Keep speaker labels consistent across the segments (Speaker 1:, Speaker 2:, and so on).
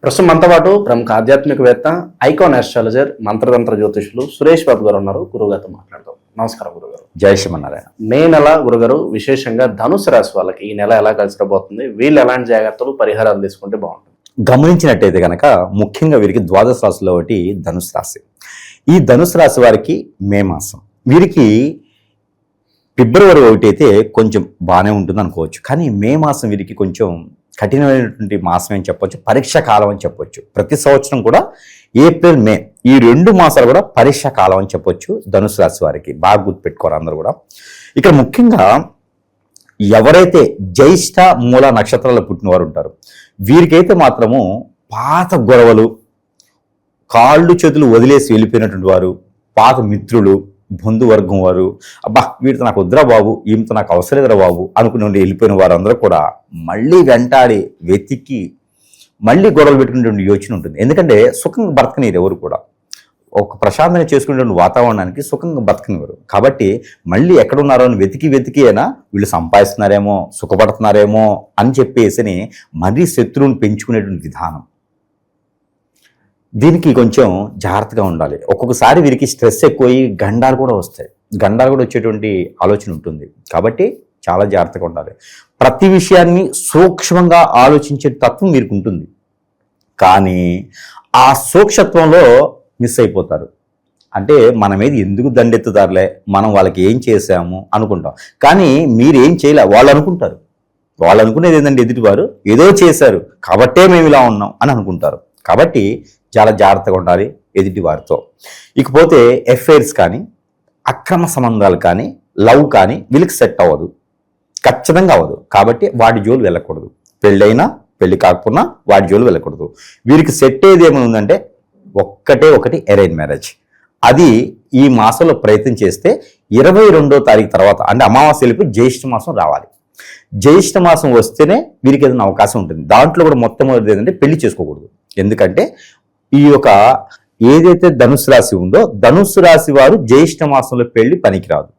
Speaker 1: ప్రస్తుతం మనతో పాటు ప్రముఖ ఆధ్యాత్మికవేత్త, ఐకాన్ ఆస్ట్రాలజర్, మంత్రతంత్ర జ్యోతిషులు సురేష్ బాబు గారు ఉన్నారు. గురుగారితో మాట్లాడదాం. నమస్కారం గురుగారు.
Speaker 2: జై శ్రీమన్నారాయణ.
Speaker 1: మే నెల గురుగారు విశేషంగా ధనుసు రాశి వాళ్ళకి ఈ నెల ఎలా కలిసిపోతుంది, వీళ్ళు ఎలాంటి జాగ్రత్తలు పరిహారాలు తీసుకుంటే బాగుంటుంది?
Speaker 2: గమనించినట్టయితే కనుక ముఖ్యంగా వీరికి ద్వాదశ రాశిలో ఒకటి ధనుసు రాశి. ఈ ధనుసు రాశి వారికి మే మాసం, వీరికి ఫిబ్రవరి 1 అయితే కొంచెం బాగానే ఉంటుంది అనుకోవచ్చు. కానీ మే మాసం వీరికి కొంచెం కఠినమైనటువంటి మాసం అని చెప్పొచ్చు, పరీక్షా కాలం అని చెప్పొచ్చు. ప్రతి సంవత్సరం కూడా ఏప్రిల్ మే ఈ 2 మాసాలు కూడా పరీక్షా కాలం అని చెప్పొచ్చు ధనుసు రాశి వారికి. బాగా గుర్తుపెట్టుకోరు అందరూ కూడా. ఇక్కడ ముఖ్యంగా ఎవరైతే జ్యేష్ఠ మూల నక్షత్రాలు పుట్టిన వారు ఉంటారు, వీరికైతే మాత్రము పాత గొడవలు, కాళ్ళు చేతులు వదిలేసి వెళ్ళిపోయినటువంటి వారు, పాత మిత్రులు, బంధువర్గం వారు, అబ్బా వీటితో నాకు వద్దురా బాబు, ఈమెతో నాకు అవసరం లేదురా బాబు అనుకుని వెళ్ళిపోయిన వారందరూ కూడా మళ్ళీ వెంటాడి వెతికి మళ్ళీ గొడవలు పెట్టుకునేటువంటి యోచన ఉంటుంది. ఎందుకంటే సుఖంగా బతకనిరు ఎవరు కూడా, ఒక ప్రశాంతంగా చేసుకునేటువంటి వాతావరణానికి సుఖంగా బతకనివ్వరు. కాబట్టి మళ్ళీ ఎక్కడున్నారో అని వెతికి అయినా వీళ్ళు సంపాదిస్తున్నారేమో, సుఖపడుతున్నారేమో అని చెప్పేసి మరీ శత్రువుని పెంచుకునేటువంటి విధానం. దీనికి కొంచెం జాగ్రత్తగా ఉండాలి. ఒక్కొక్కసారి వీరికి స్ట్రెస్ ఎక్కువయి గండాలు కూడా వస్తాయి, గండాలు కూడా వచ్చేటువంటి ఆలోచన ఉంటుంది. కాబట్టి చాలా జాగ్రత్తగా ఉండాలి. ప్రతి విషయాన్ని సూక్ష్మంగా ఆలోచించే తత్వం వీరికి ఉంటుంది. కానీ ఆ సూక్ష్మత్వంలో మిస్ అయిపోతారు. అంటే మన మీద ఎందుకు దండెత్తుతారులే, మనం వాళ్ళకి ఏం చేశాము అనుకుంటాం. కానీ మీరేం చేయలే, వాళ్ళు అనుకుంటారు. వాళ్ళు అనుకునేది ఏంటంటే ఎదుటివారు ఏదో చేశారు కాబట్టే మేము ఇలా ఉన్నాం అని అనుకుంటారు. కాబట్టి చాలా జాగ్రత్తగా ఉండాలి ఎదుటి వారితో. ఇకపోతే ఎఫైర్స్ కానీ, అక్రమ సంబంధాలు కానీ, లవ్ కానీ వీళ్ళకి సెట్ అవ్వదు, ఖచ్చితంగా అవ్వదు. కాబట్టి వాటి జోలు వెళ్ళకూడదు. పెళ్ళైనా పెళ్ళి కాకపోయినా వాటి జోలు వెళ్ళకూడదు. వీరికి సెట్ ఏది ఏమైనా ఉందంటే ఒకటి అరేంజ్ మ్యారేజ్. అది ఈ మాసంలో ప్రయత్నం చేస్తే 22వ తారీఖు తర్వాత, అంటే అమావాస్య వెళ్ళిపోయి జ్యేష్ఠ మాసం రావాలి. జ్యేష్ఠ మాసం వస్తేనే వీరికి ఏదైనా అవకాశం ఉంటుంది. దాంట్లో కూడా మొట్టమొదటిది ఏంటంటే పెళ్లి చేసుకోకూడదు. ఎందుకంటే ఈ యొక్క ఏదైతే ధనుసు రాశి ఉందో, ధనుసు రాశి వారు జ్యేష్ఠ మాసంలో పెళ్లి పనికిరాదు.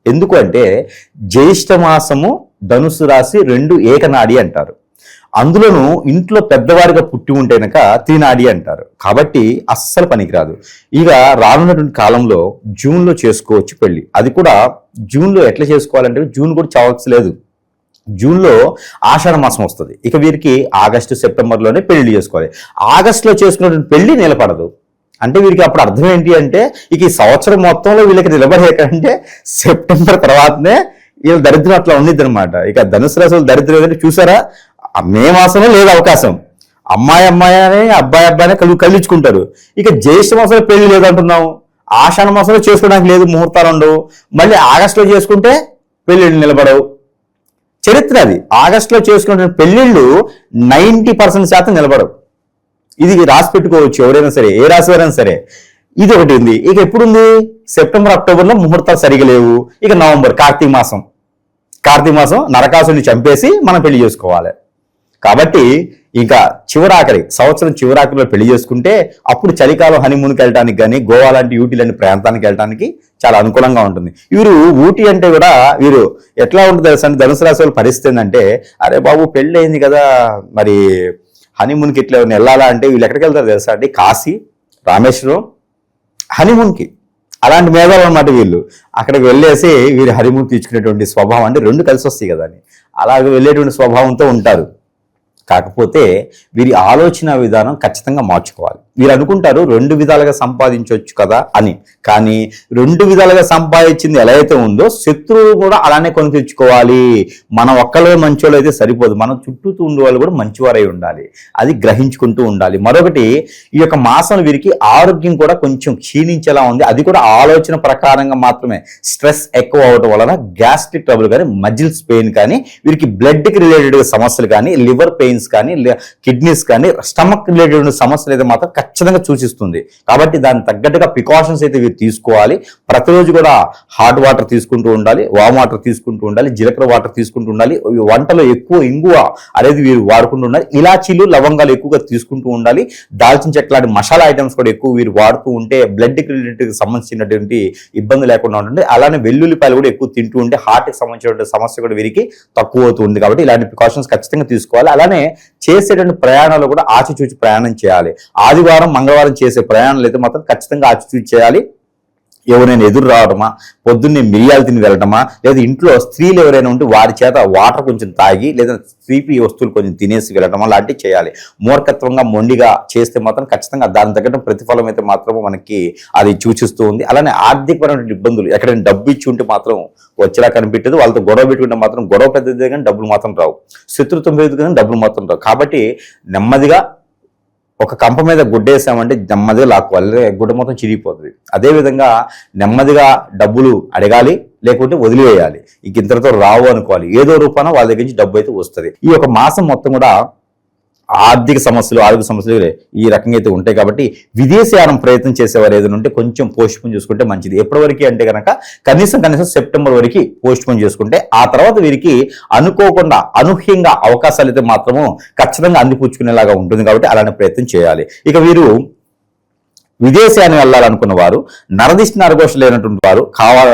Speaker 2: ఎందుకు అంటే జ్యేష్ఠ మాసము ధనుసు రాశి 2 ఏకనాడి అంటారు. అందులోనూ ఇంట్లో పెద్దవారిగా పుట్టి ఉంటేనక త్రినాడి అంటారు. కాబట్టి అస్సలు పనికిరాదు. ఇక రానున్నటువంటి కాలంలో జూన్లో చేసుకోవచ్చు పెళ్లి. అది కూడా జూన్లో ఎట్లా చేసుకోవాలంటే, జూన్ కూడా చావచ్చలేదు. జూన్లో ఆషాఢ మాసం వస్తుంది. ఇక వీరికి ఆగస్టు సెప్టెంబర్లోనే పెళ్లి చేసుకోవాలి. ఆగస్టులో చేసుకున్నటువంటి పెళ్లి నిలబడదు. అంటే వీరికి అప్పుడు అర్థం ఏంటి అంటే, ఇక ఈ సంవత్సరం మొత్తంలో వీళ్ళకి నిలబడేకంటే సెప్టెంబర్ తర్వాతనే వీళ్ళ దరిద్రం అట్లా ఉండిద్ది అనమాట. ఇక ధనుసు రాశి దరిద్రం ఏంటంటే చూసారా, మే మాసంలో లేదు అవకాశం. అమ్మాయి అని అబ్బాయినే కళ్ళించుకుంటారు. ఇక జ్యేష్ఠ మాసంలో పెళ్లి లేదంటున్నాం, ఆషాఢ మాసంలో చేసుకోవడానికి లేదు, ముహూర్తాలు ఉండవు. మళ్ళీ ఆగస్టులో చేసుకుంటే పెళ్లిళ్ళు నిలబడవు. చరిత్ర అది. ఆగస్టులో చేసుకున్న పెళ్లిళ్ళు 90% నిలబడవు. ఇది రాసి పెట్టుకోవచ్చు ఎవరైనా సరే, ఏ రాశి వారైనా సరే. ఇది ఒకటి ఉంది. ఇక ఎప్పుడుంది, సెప్టెంబర్ అక్టోబర్లో ముహూర్తాలు సరిగా లేవు. ఇక నవంబర్ కార్తీక మాసం నరకాసుని చంపేసి మనం పెళ్లి చేసుకోవాలి. కాబట్టి ఇంకా సంవత్సరం చివరాఖరిలో పెళ్లి చేసుకుంటే అప్పుడు చలికాలం హనీమూన్కి వెళ్ళడానికి కానీ, గోవా లాంటి ఊటీ లాంటి ప్రాంతానికి వెళ్ళడానికి చాలా అనుకూలంగా ఉంటుంది. వీరు ఊటీ అంటే కూడా వీరు ఎట్లా ఉంటుంది తెలుసా, ధనుసు రాశి వాళ్ళ పరిస్థితి ఏంటంటే, అరే బాబు పెళ్ళి అయింది కదా, మరి హనీమూన్కి ఇట్లా వెళ్ళాలా అంటే వీళ్ళు ఎక్కడికి వెళ్తారు తెలుసా అండి, కాశీ, రామేశ్వరం హనీమూన్కి. అలాంటి మేధాలు అన్నమాట వీళ్ళు. అక్కడికి వెళ్ళేసి వీరు హనీమూన్ తీర్చుకునేటువంటి స్వభావం, అంటే 2 కలిసి వస్తాయి కదా అని అలాగే వెళ్ళేటువంటి స్వభావంతో ఉంటారు. కాకపోతే వీరి ఆలోచన విధానం ఖచ్చితంగా మార్చుకోవాలి. వీరు అనుకుంటారు 2 విధాలుగా సంపాదించవచ్చు కదా అని. కానీ 2 విధాలుగా సంపాదించింది ఎలా అయితే ఉందో, శత్రువు కూడా అలానే కొని తెచ్చుకోవాలి. మనం ఒక్కళ్ళే మంచోళ్ళు అయితే సరిపోదు, మనం చుట్టూ ఉండే వాళ్ళు కూడా మంచివారై ఉండాలి. అది గ్రహించుకుంటూ ఉండాలి. మరొకటి, ఈ యొక్క మాసం వీరికి ఆరోగ్యం కూడా కొంచెం క్షీణించేలా ఉంది. అది కూడా ఆలోచన ప్రకారంగా మాత్రమే. స్ట్రెస్ ఎక్కువ అవడం వలన గ్యాస్ట్రిక్ ట్రబుల్ కానీ, మజిల్స్ పెయిన్ కానీ, వీరికి బ్లడ్కి రిలేటెడ్ సమస్యలు కానీ, లివర్ పెయిన్స్ కానీ, కిడ్నీస్ కానీ, స్టమక్ రిలేటెడ్ సమస్యలు అయితే మాత్రం ఖచ్చితంగా సూచిస్తుంది. కాబట్టి దానికి తగ్గట్టుగా ప్రికాషన్స్ అయితే వీరు వీరు తీసుకోవాలి. ప్రతిరోజు కూడా హాట్ వాటర్ తీసుకుంటూ ఉండాలి, వామ్ వాటర్ తీసుకుంటూ ఉండాలి, జీలకర్ర వాటర్ తీసుకుంటూ ఉండాలి. వంటలో ఎక్కువ ఇంగువ అనేది వీరు వాడుకుంటూ ఉండాలి. ఇలాచీలు లవంగాలు ఎక్కువగా తీసుకుంటూ ఉండాలి. దాల్చిన చెక్క లాంటి మసాలా ఐటమ్స్ కూడా ఎక్కువ వీరు వాడుతూ ఉంటే బ్లడ్ కి సంబంధించినటువంటి ఇబ్బంది లేకుండా ఉంటుంది. అలానే వెల్లుల్లిపాయలు కూడా ఎక్కువ తింటూ ఉంటే హార్ట్ కి సంబంధించిన సమస్య కూడా వీరికి తక్కువ అవుతుంది. కాబట్టి ఇలాంటి ప్రికాషన్స్ ఖచ్చితంగా తీసుకోవాలి. అలానే చేసేటువంటి ప్రయాణాలు కూడా ఆచిచూచి ప్రయాణం చేయాలి. ఆదివారం మంగళవారం చేసే ప్రయాణాలు అయితే మాత్రం ఖచ్చితంగా ఆచిచూచి చేయాలి. ఎవరైనా ఎదురు రావడమా, పొద్దున్నే మిరియాలు తిని వెళ్ళటమా, లేదా ఇంట్లో స్త్రీలు ఎవరైనా ఉంటే వారి చేత వాటర్ కొంచెం తాగి లేదా స్త్రీపీ వస్తువులు కొంచెం తినేసి వెళ్ళటమా లాంటివి చేయాలి. మూర్ఖత్వంగా మొండిగా చేస్తే మాత్రం ఖచ్చితంగా దాని తగ్గట్టు ప్రతిఫలం అయితే మాత్రం మనకి అది సూచిస్తూ ఉంది. అలానే ఆర్థికపరమైన ఇబ్బందులు ఎక్కడైనా డబ్బు ఇచ్చి ఉంటే మాత్రం వచ్చేలా కనిపెట్టదు. వాళ్ళతో గొడవ పెట్టుకుంటే మాత్రం గొడవ పెద్దదే కానీ డబ్బులు మాత్రం రావు, శత్రుత్వం పెద్దది కానీ డబ్బులు మాత్రం రావు. కాబట్టి నెమ్మదిగా ఒక కంప మీద గుడ్డేసామంటే నెమ్మదిగా లాక్కోవాలి, గుడ్డ మొత్తం చిరిగిపోతుంది. అదేవిధంగా నెమ్మదిగా డబ్బులు అడగాలి, లేకుంటే వదిలివేయాలి. ఇంతటితో రావు అనుకోవాలి. ఏదో రూపాన వాళ్ళ దగ్గర నుంచి డబ్బు అయితే వస్తుంది. ఈ ఒక మాసం మొత్తం కూడా ఆర్థిక సమస్యలు ఈ రకంగా అయితే ఉంటాయి. కాబట్టి విదేశీయానం ప్రయత్నం చేసేవారు ఏదైనా ఉంటే కొంచెం పోస్ట్పోన్ చేసుకుంటే మంచిది. ఎప్పటి వరకు అంటే కనుక కనీసం సెప్టెంబర్ వరకు పోస్ట్పోన్ చేసుకుంటే ఆ తర్వాత వీరికి అనుకోకుండా అనూహ్యంగా అవకాశాలు అయితే మాత్రము ఖచ్చితంగా అందిపుచ్చుకునేలాగా ఉంటుంది. కాబట్టి అలానే ప్రయత్నం చేయాలి. ఇక వీరు విదేశాన్ని వెళ్ళాలనుకున్న వారు, నరదిష్టి నరఘోష లేనటువంటి వారు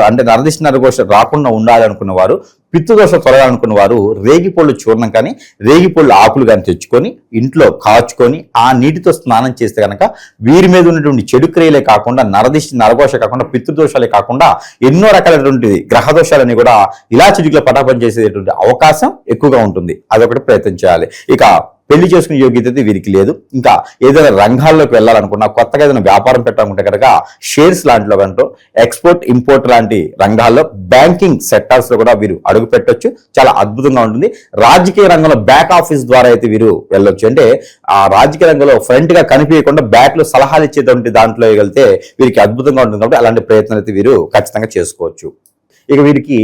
Speaker 2: అంటే నరదిష్టి నరఘోష రాకుండా ఉండాలనుకున్న వారు, పితృదోష తొలగాలనుకున్న వారు రేగిపళ్ళు చూర్ణం కానీ రేగిపళ్ళు ఆకులు కానీ తెచ్చుకొని ఇంట్లో కాచుకొని ఆ నీటితో స్నానం చేస్తే కనుక వీరి మీద ఉన్నటువంటి చెడు క్రియలే కాకుండా నరదిష్టి నరఘోష కాకుండా పితృదోషాలే కాకుండా ఎన్నో రకాలైనటువంటి గ్రహదోషాలని కూడా ఇలా చిటికలో పటాపం చేసేటువంటి అవకాశం ఎక్కువగా ఉంటుంది. అదొకటి ప్రయత్నం చేయాలి. ఇక పెళ్లి చేసుకునే యోగ్యత అయితే వీరికి లేదు. ఇంకా ఏదైనా రంగాల్లోకి వెళ్ళాలనుకున్నా, కొత్తగా ఏదైనా వ్యాపారం పెట్టాలనుకుంటే కనుక షేర్స్ లాంటిలో కంటూ ఎక్స్పోర్ట్ ఇంపోర్ట్ లాంటి రంగాల్లో, బ్యాంకింగ్ సెక్టార్స్ లో కూడా వీరు అడుగు పెట్టొచ్చు. చాలా అద్భుతంగా ఉంటుంది. రాజకీయ రంగంలో బ్యాక్ ఆఫీస్ ద్వారా అయితే వీరు వెళ్ళొచ్చు. అంటే ఆ రాజకీయ రంగంలో ఫ్రంట్ గా కనిపించకుండా బ్యాక్ లో సలహాలు ఇచ్చేటువంటి దాంట్లో వెళ్తే వీరికి అద్భుతంగా ఉంటుంది. కాబట్టి అలాంటి ప్రయత్నాలు అయితే వీరు ఖచ్చితంగా చేసుకోవచ్చు. ఇక వీరికి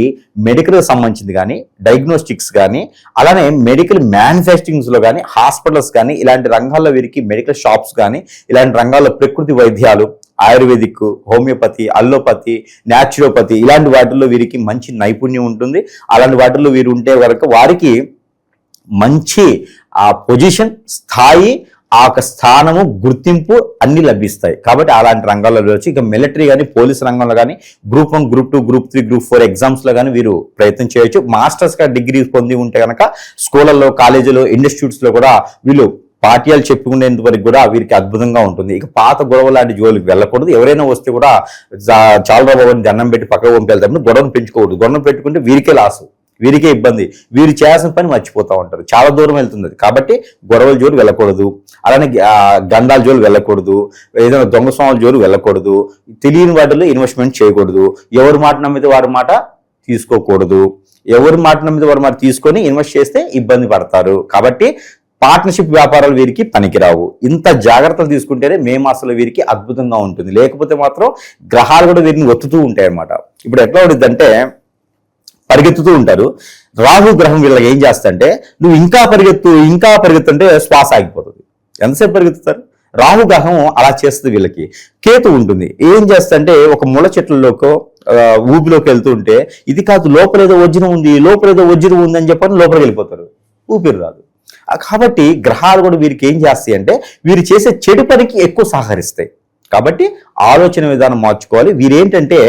Speaker 2: మెడికల్కి సంబంధించింది కానీ, డయాగ్నోస్టిక్స్ కానీ, అలానే మెడికల్ మ్యానుఫ్యాక్చరింగ్స్లో కానీ, హాస్పిటల్స్ కానీ, ఇలాంటి రంగాల్లో వీరికి మెడికల్ షాప్స్ కానీ, ఇలాంటి రంగాల్లో ప్రకృతి వైద్యాలు, ఆయుర్వేదిక్, హోమియోపతి, అల్లోపతి, న్యాచురోపతి ఇలాంటి వాటిల్లో వీరికి మంచి నైపుణ్యం ఉంటుంది. అలాంటి వాటిల్లో వీరు ఉంటే వరకు వారికి మంచి ఆ పొజిషన్, స్థాయి, ఆ స్థానము, గుర్తింపు అన్ని లభిస్తాయి. కాబట్టి అలాంటి రంగాల్లో వచ్చి ఇక మిలిటరీ కానీ, పోలీస్ రంగంలో కానీ, గ్రూప్ 1, గ్రూప్ 2, గ్రూప్ 3, గ్రూప్ 4 ఎగ్జామ్స్లో కానీ వీరు ప్రయత్నం చేయొచ్చు. మాస్టర్స్గా డిగ్రీ పొంది ఉంటే కనుక స్కూళ్ళల్లో, కాలేజీలో, ఇన్స్టిట్యూట్స్లో కూడా వీళ్ళు పాఠ్యాలు చెప్పుకునేంత వరకు కూడా వీరికి అద్భుతంగా ఉంటుంది. ఇక పాత గొడవ లాంటి జోలికి వెళ్ళకూడదు. ఎవరైనా వస్తే కూడా చాలా బాబుని దండం పెట్టి పక్కకు పంపేళ్తాము. గొడవను పెంచుకోకూడదు. గొడవను పెట్టుకుంటే వీరికే లాసు, వీరికే ఇబ్బంది, వీరు చేయాల్సిన పని మర్చిపోతూ ఉంటారు. చాలా దూరం వెళ్తుంది. కాబట్టి గొడవల జోలు వెళ్ళకూడదు. అలానే గండాల జోలు వెళ్ళకూడదు. ఏదైనా దొంగ స్వాముల జోలు వెళ్ళకూడదు. తెలియని వాటిలో ఇన్వెస్ట్మెంట్ చేయకూడదు. ఎవరి మాట నమ్మితే వారి మాట తీసుకోకూడదు. ఎవరి మాట నమ్మితే వారి మాట తీసుకొని ఇన్వెస్ట్ చేస్తే ఇబ్బంది పడతారు. కాబట్టి పార్ట్నర్షిప్ వ్యాపారాలు వీరికి పనికిరావు. ఇంత జాగ్రత్తలు తీసుకుంటేనే మే మాసంలో వీరికి అద్భుతంగా ఉంటుంది. లేకపోతే మాత్రం గ్రహాలు కూడా వీరిని ఒత్తుతూ ఉంటాయి అన్నమాట. ఇప్పుడు ఎట్లా ఉంటుందంటే పరిగెత్తుతూ ఉంటారు. రాహు గ్రహం వీళ్ళకి ఏం చేస్తంటే నువ్వు ఇంకా పరిగెత్తుంటే శ్వాస ఆగిపోతుంది. ఎంతసేపు పరిగెత్తుతారు? రాహు గ్రహం అలా చేస్తుంది. వీళ్ళకి కేతు ఉంటుంది. ఏం చేస్తంటే ఒక ముళ్ళ చెట్లలోకో ఊపిలోకి వెళ్తూ ఉంటే ఇది కాదు లోపలేదో వజ్రం ఉంది అని చెప్పని లోపలికి వెళ్ళిపోతారు. ఊపిరి రాదు. కాబట్టి గ్రహాలు కూడా వీరికి ఏం చేస్తాయి అంటే వీరు చేసే చెడు పనికి ఎక్కువ సహకరిస్తాయి. కాబట్టి ఆలోచన విధానం మార్చుకోవాలి. వీరేంటంటే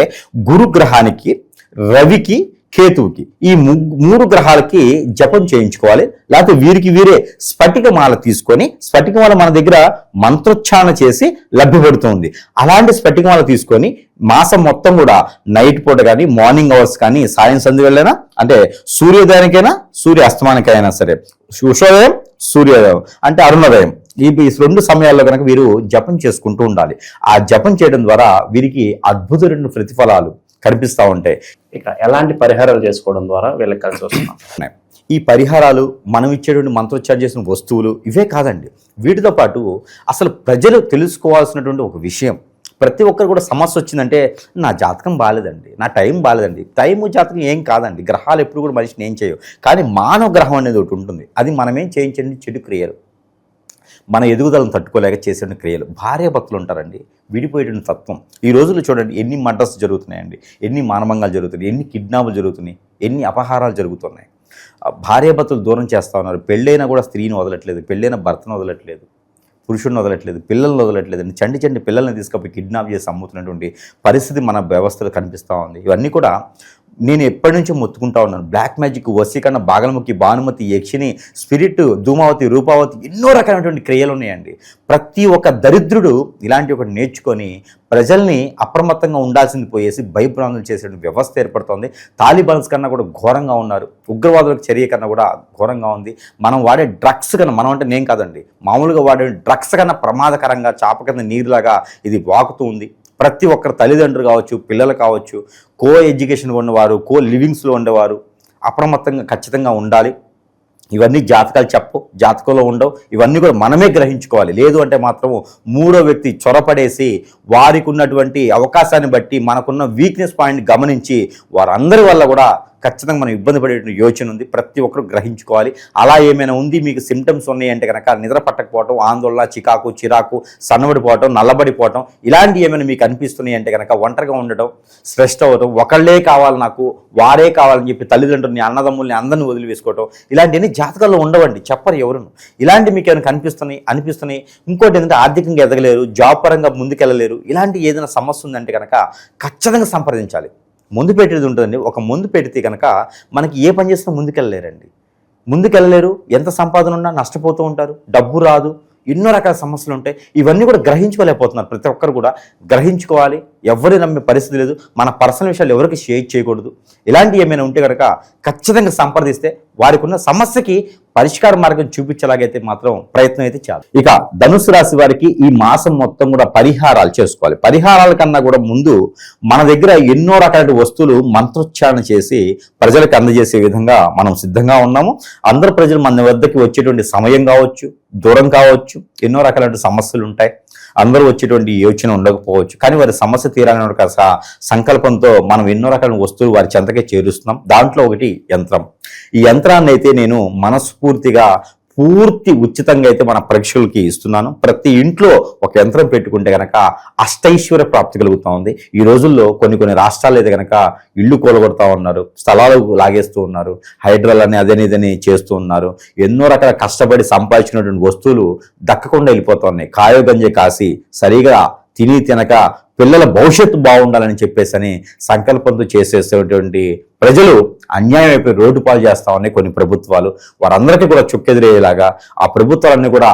Speaker 2: గురు గ్రహానికి, రవికి, కేతువుకి ఈ 3 గ్రహాలకి జపం చేయించుకోవాలి. లేకపోతే వీరికి వీరే స్ఫటికమాల తీసుకొని, స్ఫటికమాల మన దగ్గర మంత్రోచ్చారణ చేసి లభ్యపడుతుంది. అలాంటి స్ఫటికమాల తీసుకొని మాసం మొత్తం కూడా నైట్ పూట కానీ, మార్నింగ్ అవర్స్ కానీ, సాయం సంధి వెళ్ళైనా, అంటే సూర్యోదయానికైనా, సూర్య అస్తమానికైనా సరే, ఉషోదయం, సూర్యోదయం అంటే అరుణోదయం, ఈ 2 సమయాల్లో కనుక వీరు జపం చేసుకుంటూ ఉండాలి. ఆ జపం చేయడం ద్వారా వీరికి అద్భుతమైన ప్రతిఫలాలు కనిపిస్తూ ఉంటాయి.
Speaker 1: ఇక ఎలాంటి పరిహారాలు చేసుకోవడం ద్వారా వీళ్ళకి కలిసి వస్తున్నాయి?
Speaker 2: ఈ పరిహారాలు, మనం ఇచ్చేటువంటి మంత్రోచ్చారణ చేసిన వస్తువులు ఇవే కాదండి. వీటితో పాటు అసలు ప్రజలు తెలుసుకోవాల్సినటువంటి ఒక విషయం, ప్రతి ఒక్కరు కూడా సమస్య వచ్చిందంటే నా జాతకం బాగాలేదండి, నా టైం బాగాలేదండి. టైము జాతకం ఏం కాదండి. గ్రహాలు ఎప్పుడు కూడా మనిషిని ఏం చేయవు. కానీ మానవ గ్రహం అనేది ఒకటి ఉంటుంది. అది మనమేం చేయించండి చెడు క్రియలు. మన ఎదుగుదలను తట్టుకోలేక చేసే క్రియలు. భార్యాభర్తలు ఉంటారండి, విడిపోయేటువంటి తత్వం. ఈ రోజుల్లో చూడండి ఎన్ని మర్డర్స్ జరుగుతున్నాయండి, ఎన్ని మానభంగాలు జరుగుతున్నాయి, ఎన్ని కిడ్నాపులు జరుగుతున్నాయి, ఎన్ని అపహారాలు జరుగుతున్నాయి. భార్యాభర్తలు దూరం చేస్తూ ఉన్నారు. పెళ్ళైనా కూడా స్త్రీని వదలట్లేదు, పెళ్ళైన భర్తను వదలట్లేదు, పురుషుడిని వదలట్లేదు, పిల్లల్ని వదలట్లేదు. చంటి పిల్లల్ని తీసుకపోయి కిడ్నాప్ చేసి అమ్ముతున్నటువంటి పరిస్థితి మన వ్యవస్థలో కనిపిస్తూ ఉంది. ఇవన్నీ కూడా నేను ఎప్పటి నుంచో మొత్తుకుంటా ఉన్నాను. బ్లాక్ మ్యాజిక్, వశీకరణ, బాగలముఖి, భానుమతి, యక్షిని, స్పిరిట్, ధూమావతి, రూపావతి, ఎన్నో రకాలైనటువంటి క్రియలు ఉన్నాయండి. ప్రతి ఒక్క దరిద్రుడు ఇలాంటి ఒకటి నేర్చుకొని ప్రజల్ని అప్రమత్తంగా ఉండాల్సింది పోయేసి భయభ్రాంతులు చేసే వ్యవస్థ ఏర్పడుతోంది. తాలిబాన్స్ కన్నా కూడా ఘోరంగా ఉన్నారు, ఉగ్రవాదులకు చర్య కన్నా కూడా ఘోరంగా ఉంది. మనం వాడే డ్రగ్స్ కన్నా, మనం అంటే నేను కాదండి, మామూలుగా వాడే డ్రగ్స్ కన్నా ప్రమాదకరంగా చాప కింద నీరులాగా ఇది వాకుతూ ఉంది. ప్రతి ఒక్కరు తల్లిదండ్రులు కావచ్చు, పిల్లలు కావచ్చు, కో ఎడ్యుకేషన్ ఉన్నవారు, కో లివింగ్స్లో ఉండేవారు అప్రమత్తంగా ఖచ్చితంగా ఉండాలి. ఇవన్నీ జాతకాలు జాతకంలో ఉండవు, ఇవన్నీ కూడా మనమే గ్రహించుకోవాలి. లేదు అంటే మాత్రము మూడో వ్యక్తి చొరపడేసి వారికి ఉన్నటువంటి అవకాశాన్ని బట్టి మనకున్న వీక్నెస్ పాయింట్ గమనించి వారందరి వల్ల కూడా ఖచ్చితంగా మనం ఇబ్బంది పడే యోచన ఉంది. ప్రతి ఒక్కరు గ్రహించుకోవాలి. అలా ఏమైనా ఉంది, మీకు సిమ్టమ్స్ ఉన్నాయంటే కనుక నిద్ర పట్టకపోవటం, ఆందోళన, చిరాకు, సన్నబడిపోవటం, నల్లబడిపోవటం, ఇలాంటివి ఏమైనా మీకు అనిపిస్తున్నాయి అంటే కనుక ఒంటరిగా ఉండటం, స్ట్రెస్ అవ్వటం, ఒకళ్ళే కావాలి నాకు, వారే కావాలని చెప్పి తల్లిదండ్రులని, అన్నదమ్ముల్ని అందరిని వదిలివేసుకోవటం, ఇలాంటివన్నీ జాతకాల్లో ఉండవండి, చెప్పరు ఎవరును. ఇలాంటి మీకు ఏమైనా అనిపిస్తున్నాయి. ఇంకోటి ఏంటంటే ఆర్థికంగా ఎదగలేరు, జాబ్ పరంగా ముందుకెళ్ళలేరు, ఇలాంటి ఏదైనా సమస్య ఉందంటే కనుక ఖచ్చితంగా సంప్రదించాలి. ముందు పెట్టేది ఉంటుందండి. ఒక ముందు పెడితే కనుక మనకి ఏ పని చేసినా ముందుకెళ్ళలేరు. ఎంత సంపాదన ఉన్నా నష్టపోతూ ఉంటారు, డబ్బు రాదు, ఎన్నో రకాల సమస్యలు ఉంటాయి. ఇవన్నీ కూడా గ్రహించుకోలేకపోతున్నారు. ప్రతి ఒక్కరు కూడా గ్రహించుకోవాలి. ఎవరు నమ్మే పరిస్థితి లేదు. మన పర్సనల్ విషయాలు ఎవరికి షేర్ చేయకూడదు. ఇలాంటివి ఏమైనా ఉంటే కనుక ఖచ్చితంగా సంప్రదిస్తే వారికి ఉన్న సమస్యకి పరిష్కార మార్గం చూపించేలాగైతే మాత్రం ప్రయత్నం అయితే చాలు. ఇక ధనుసు రాశి వారికి ఈ మాసం మొత్తం కూడా పరిహారాలు చేసుకోవాలి. పరిహారాల కన్నా కూడా ముందు మన దగ్గర ఎన్నో రకాల వస్తువులు మంత్రోచ్చారణ చేసి ప్రజలకు అందజేసే విధంగా మనం సిద్ధంగా ఉన్నాము. అందరు ప్రజలు మన వద్దకి వచ్చేటువంటి సమయం కావచ్చు, దూరం కావచ్చు, ఎన్నో రకాలైన సమస్యలు ఉంటాయి. అందరూ వచ్చేటువంటి యోచన ఉండకపోవచ్చు, కానీ వారి సమస్య తీరాలని ఒక సంకల్పంతో మనం ఎన్నో రకాల వస్తువులు వారి చెంతకే చేరుస్తున్నాం. దాంట్లో ఒకటి యంత్రం. ఈ యంత్రాన్ని అయితే నేను మనస్ఫూర్తిగా పూర్తి ఉచితంగా అయితే మన ప్రేక్షకులకి ఇస్తున్నాను. ప్రతి ఇంట్లో ఒక యంత్రం పెట్టుకుంటే కనుక అష్టైశ్వర్య ప్రాప్తి కలుగుతూ ఉంది. ఈ రోజుల్లో కొన్ని రాష్ట్రాలు అయితే కనుక ఇళ్ళు కూలగొడతా ఉన్నారు, స్థలాలు లాగేస్తూ ఉన్నారు, హైడ్రల్ అని అదని ఇదని చేస్తూ ఉన్నారు. ఎన్నో రకాల కష్టపడి సంపాదించినటువంటి వస్తువులు దక్కకుండా వెళ్ళిపోతున్నాయి. కాయో గంజే కాసి సరిగా తినక పిల్లల భవిష్యత్తు బాగుండాలని చెప్పేసి సంకల్పంతో చేసేసేటువంటి ప్రజలు అన్యాయం అయిపోయి రోడ్డు పాలు చేస్తా ఉన్నాయి కొన్ని ప్రభుత్వాలు. వారందరికీ కూడా చుక్కెదిరేలాగా, ఆ ప్రభుత్వాలన్నీ కూడా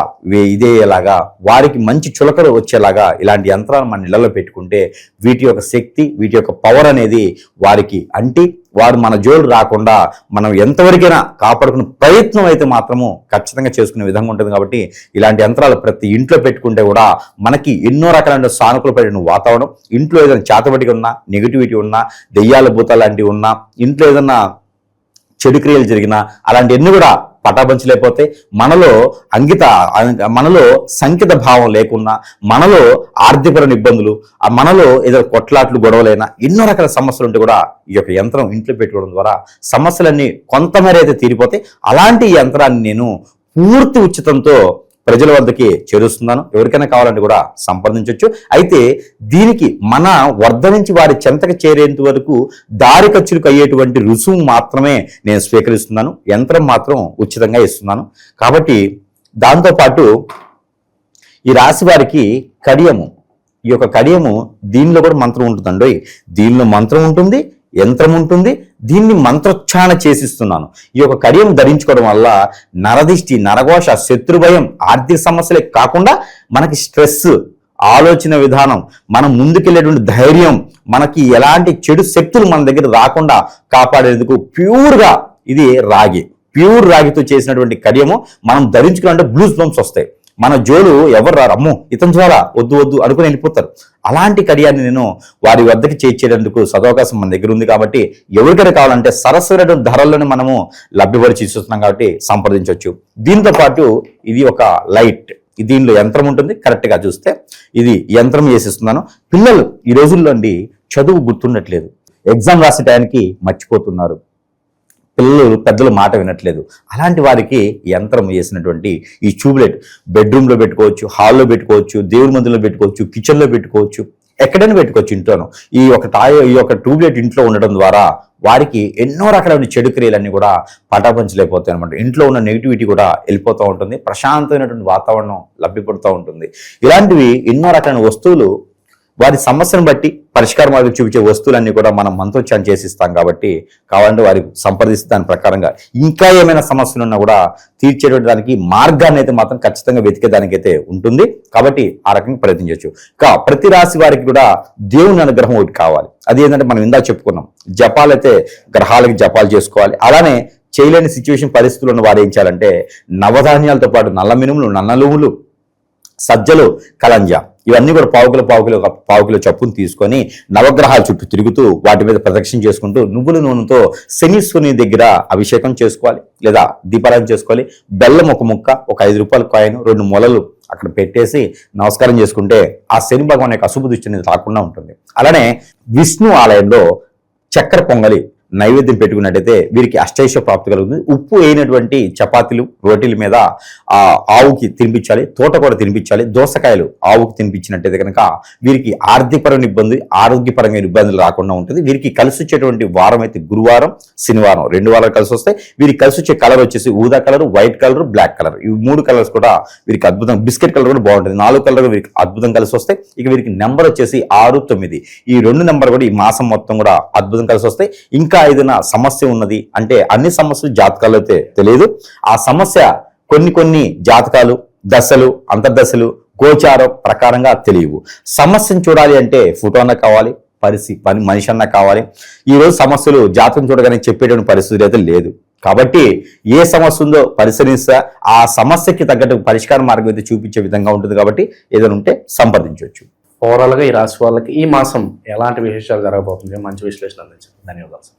Speaker 2: ఇదేలాగా, వారికి మంచి చులకలు వచ్చేలాగా ఇలాంటి యంత్రాలు మన ఇళ్లలో పెట్టుకుంటే వీటి యొక్క శక్తి, వీటి యొక్క పవర్ అనేది వారికి అంటి వారు మన జోలు రాకుండా మనం ఎంతవరకైనా కాపాడుకునే ప్రయత్నం అయితే మాత్రము ఖచ్చితంగా చేసుకునే విధంగా ఉంటుంది. కాబట్టి ఇలాంటి యంత్రాలు ప్రతి ఇంట్లో పెట్టుకుంటే కూడా మనకి ఎన్నో రకాలైన సానుకూలపడిన వాతావరణం, ఇంట్లో ఏదైనా చేతబడిగా ఉన్నా, నెగిటివిటీ ఉన్నా, దెయ్యాల భూతాలు లాంటివి ఉన్నా, ఇంట్లో ఏదన్నా చెడు క్రియలు జరిగినా అలాంటివన్నీ కూడా పటాపంచలేకపోతే మనలో సంకిత భావం లేకున్నా, మనలో ఆర్థికపరమైన ఇబ్బందులు, మనలో ఏదో కొట్లాట్లు గొడవలైనా ఎన్నో రకాల సమస్యలు ఉంటే కూడా ఈ యొక్క యంత్రం ఇంట్లో పెట్టుకోవడం ద్వారా సమస్యలన్నీ కొంతమేర అయితే తీరిపోతాయి. అలాంటి యంత్రాన్ని నేను పూర్తి ఉచితంతో ప్రజల వద్దకి చేరుస్తున్నాను. ఎవరికైనా కావాలంటే కూడా సంప్రదించవచ్చు. అయితే దీనికి మన వద్ద నుంచి వారి చెంతకు చేరేంత వరకు దారి ఖర్చులకు అయ్యేటువంటి రుసుము మాత్రమే నేను స్వీకరిస్తున్నాను. యంత్రం మాత్రం ఉచితంగా ఇస్తున్నాను. కాబట్టి దాంతోపాటు ఈ రాశి వారికి కడియము, ఈ యొక్క కడియము దీనిలో కూడా మంత్రం ఉంటుందండి. దీనిలో మంత్రం ఉంటుంది, యంత్రం ఉంటుంది. దీన్ని మంత్రోచ్చారణ చేసిస్తున్నాను. ఈ యొక్క కడియం ధరించుకోవడం వల్ల నరదిష్టి, నరఘోష, శత్రుభయం, ఆర్థిక సమస్యలే కాకుండా మనకి స్ట్రెస్, ఆలోచన విధానం, మనం ముందుకెళ్ళేటువంటి ధైర్యం, మనకి ఎలాంటి చెడు శక్తులు మన దగ్గర రాకుండా కాపాడేందుకు ప్యూర్గా ఇది ప్యూర్ రాగితో చేసినటువంటి కడియము మనం ధరించుకోవాలంటే బ్లూస్ బంప్స్ వస్తాయి. మన జోలు ఎవరు రారు, అమ్మో ఇతని ద్వారా వద్దు అనుకుని వెళ్ళిపోతారు. అలాంటి కడియాన్ని నేను వారి వద్దకి చేర్చేందుకు సదవకాశం మన దగ్గర ఉంది. కాబట్టి ఎవరికైనా కావాలంటే సరస్వర ధరలను మనము లభ్యపరిచి ఇస్తున్నాం కాబట్టి సంప్రదించవచ్చు. దీంతో పాటు ఇది ఒక లైట్, దీనిలో యంత్రం ఉంటుంది. కరెక్ట్గా చూస్తే ఇది యంత్రం చేసిస్తున్నాను. పిల్లలు ఈ రోజుల్లో చదువు గుర్తుండట్లేదు, ఎగ్జామ్ రాసే టయానికి మర్చిపోతున్నారు. పిల్లలు పెద్దలు మాట వినట్లేదు. అలాంటి వారికి యంత్రం వేసినటువంటి ఈ ట్యూబ్లైట్ బెడ్రూమ్లో పెట్టుకోవచ్చు, హాల్లో పెట్టుకోవచ్చు, దేవుడి మందిలో పెట్టుకోవచ్చు, కిచెన్లో పెట్టుకోవచ్చు, ఎక్కడైనా పెట్టుకోవచ్చు ఇంట్లోనూ. ఈ యొక్క ట్యూబ్లైట్ ఇంట్లో ఉండడం ద్వారా వారికి ఎన్నో రకాలైన చెడు క్రియలన్నీ కూడా పటాపంచలేకపోతాయి అనమాట. ఇంట్లో ఉన్న నెగిటివిటీ కూడా వెళ్ళిపోతూ ఉంటుంది, ప్రశాంతమైనటువంటి వాతావరణం లభ్యపడుతూ ఉంటుంది. ఇలాంటివి ఎన్నో రకాలైన వస్తువులు వారి సమస్యను బట్టి పరిష్కార మార్గం చూపించే వస్తువులన్నీ కూడా మనం మంత్రోచ్చారణ చేసిస్తాం. కాబట్టి కావాలంటే వారికి సంప్రదిస్తే దాని ప్రకారంగా ఇంకా ఏమైనా సమస్యలు ఉన్నా కూడా తీర్చేటువంటి దానికి మార్గాన్ని అయితే మాత్రం ఖచ్చితంగా వెతికేదానికైతే ఉంటుంది. కాబట్టి ఆ రకంగా ప్రయత్నించవచ్చు. ప్రతి రాశి వారికి కూడా దేవుని అనుగ్రహం ఒకటి కావాలి. అది ఏంటంటే మనం ఇందా చెప్పుకున్నాం, జపాలైతే గ్రహాలకి జపాలు చేసుకోవాలి. అలానే చేయలేని సిచ్యువేషన్ పరిస్థితులు ఉన్న వారు ఏం చేయాలంటే నవధాన్యాలతో పాటు నల్ల మినుములు, నన్నలుములు, సజ్జలు, కలంజా ఇవన్నీ కూడా పావు కిలో చప్పును తీసుకొని నవగ్రహాల చుట్టూ తిరుగుతూ వాటి మీద ప్రదక్షిణ చేసుకుంటూ నువ్వుల నూనెతో శనీశ్వరుని దగ్గర అభిషేకం చేసుకోవాలి లేదా దీపారాధన చేసుకోవాలి. బెల్లం ఒక ముక్క, ఒక 5 రూపాయల కాయిన్, 2 మొలలు అక్కడ పెట్టేసి నమస్కారం చేసుకుంటే ఆ శని భగవాన్ యొక్క అశుభ దృష్టి అనేది రాకుండా ఉంటుంది. అలానే విష్ణు ఆలయంలో చక్కెర పొంగలి నైవేద్యం పెట్టుకున్నట్టయితే వీరికి అష్టైశ్వ ప్రాప్తి కలుగుతుంది. ఉప్పు వేయనటువంటి చపాతీలు, రోటీల మీద ఆవుకి తినిపించాలి, తోటకూర తినిపించాలి, దోసకాయలు ఆవుకి తినిపించినట్టయితే కనుక వీరికి ఆర్థికపరమైన ఇబ్బంది, ఆరోగ్యపరమైన ఇబ్బందులు రాకుండా ఉంటుంది. వీరికి కలిసి వచ్చేటువంటి వారం అయితే గురువారం, శనివారం 2 వారాలు కలిసి వస్తాయి. వీరికి కలిసి వచ్చే కలర్ వచ్చేసి ఊదా colour, white colour, black colour. ఈ 3 కలర్స్ కూడా వీరికి అద్భుతం. బిస్కెట్ కలర్ కూడా బాగుంటుంది. 4 కలర్ వీరికి అద్భుతం కలిసి వస్తాయి. ఇక వీరికి నెంబర్ వచ్చేసి 6, 9. ఈ 2 నెంబర్ కూడా ఈ మాసం మొత్తం కూడా అద్భుతం కలిసి వస్తాయి. ఇంకా ఏదైనా సమస్య ఉన్నది అంటే అన్ని సమస్యలు జాతకాలు అయితే తెలియదు. ఆ సమస్య కొన్ని జాతకాలు, దశలు, అంతర్దశలు, గోచారం ప్రకారంగా తెలియవు. సమస్యను చూడాలి అంటే ఫోటో అన్న కావాలి, మనిషి అన్న కావాలి. ఈరోజు సమస్యలు జాతకం చూడగానే చెప్పేటువంటి పరిస్థితి అయితే లేదు. కాబట్టి ఏ సమస్య ఉందో పరిశీలిస్తా ఆ సమస్యకి తగ్గట్టు పరిష్కార మార్గం అయితే చూపించే విధంగా ఉంటుంది. కాబట్టి ఏదైనా ఉంటే సంప్రదించవచ్చు.
Speaker 1: ఓవరాల్గా ఈ రాశి వాళ్ళకి ఈ మాసం ఎలాంటి విశేషాలు జరగబోతుంది? మంచి విశ్లేషణ అందించండి. ధన్యవాదాలు.